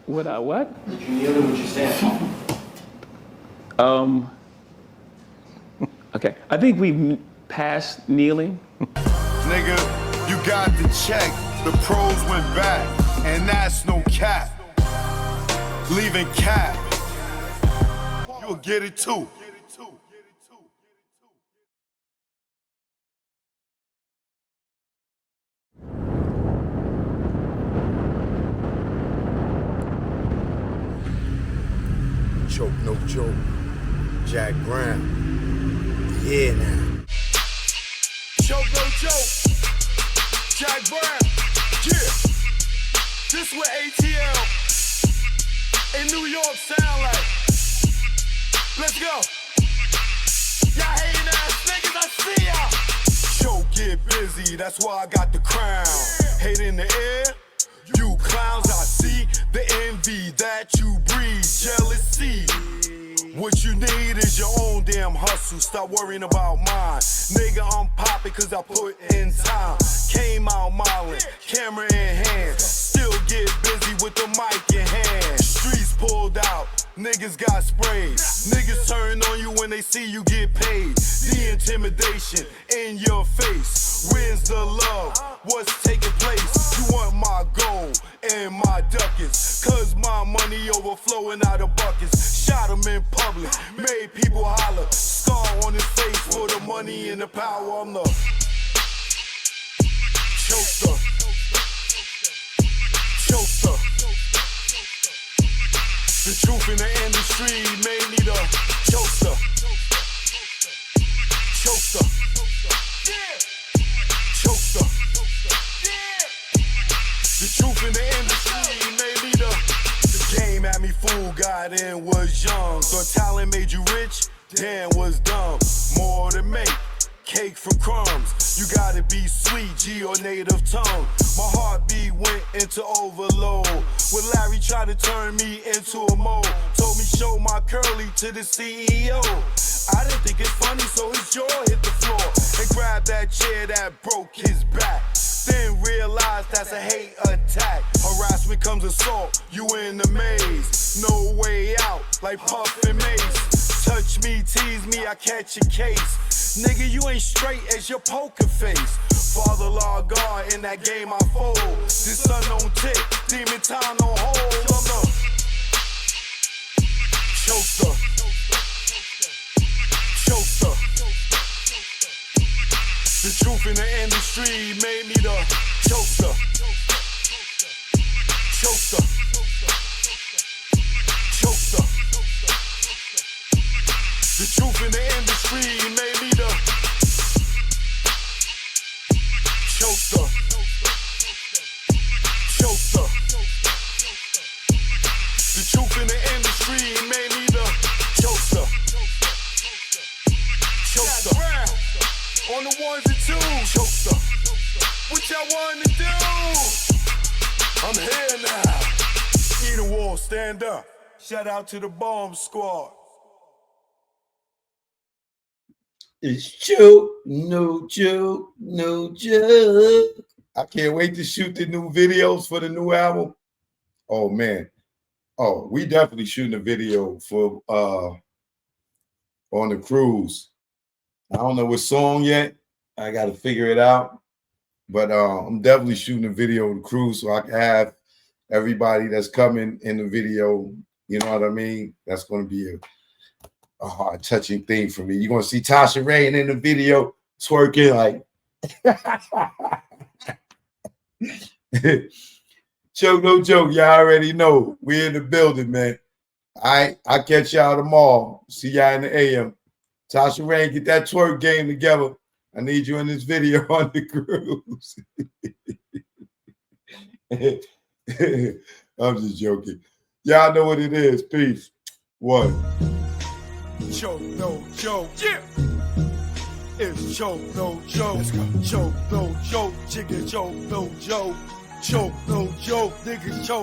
What? Did you kneel to what you stand? Okay. I think we passed kneeling. Nigga, you got the check. The pros went back, and that's no cap. Leaving cap. You'll get it too. Choke, no joke. Jack Brown. Yeah, now. Choke, no joke. Jack Brown. Yeah. This what ATL in New York sound like. Let's go. Y'all hating ass niggas, I see y'all. Choke, get busy, that's why I got the crown. Hate in the air, you clowns, I see the envy that you breed. Jealousy, What you need is your own damn hustle. Stop worrying about mine. Nigga, I'm poppin' cause I put in time. Came out modeling, camera in hand. Still get busy with the mic in hand. Streets pulled out, niggas got sprayed. Niggas turn on you when they see you get paid. The intimidation in your face. Where's the love? What's taking place? You want my gold and my ducats, cause my money overflowing out of buckets. Shot him in public, made people holler. Scar on his face for the money and the power. I'm the choker. Choker. The truth in the industry made me the choker. Choker. Choker. The truth in the industry made me the game had me fooled, got in, was young. Thought talent made you rich, damn was dumb. More to make, cake from crumbs. You gotta be sweet, G or native tongue. My heartbeat went into overload when Larry tried to turn me into a mole. Told me show my curly to the CEO. I didn't think it's funny, so his jaw hit the floor and grabbed that chair that broke his back. Then realized that's a hate attack. Harassment comes assault, you in the maze. No way out, like Puff and Mace. Touch me, tease me, I catch a case. Nigga, you ain't straight as your poker face. Father law God, in that game I fold. This sun don't tick, demon time don't hold. I'm the choker. Choker. The truth in the industry made me the choker. Choker. Choker. The truth in the industry made me the choker. Choker. The truth in the industry made me the choker. Choker. On the ones and twos, choker. What y'all want to do? I'm here now. Eden Wall, stand up. Shout out to the bomb squad. It's joke, no joke, no joke. I can't wait to shoot the new videos for the new album. Oh man. Oh, we definitely shooting a video for on the cruise. I don't know what song yet. I got to figure it out. But I'm definitely shooting a video of the cruise so I can have everybody that's coming in the video. You know what I mean? That's going to be a hard touching thing for me. You're going to see Tasha Rain in the video twerking like joke, no joke. Y'all already know. We in the building, man. I catch y'all tomorrow. See y'all in the AM. Tasha Rain, get that twerk game together. I need you in this video on the cruise. I'm just joking. Y'all know what it is. Peace. One. Choke, no joke. Yeah. It's choke, no joke. Let's go. Choke, no joke. Chicken choke, no joke. Choke, no joke. Niggas choke.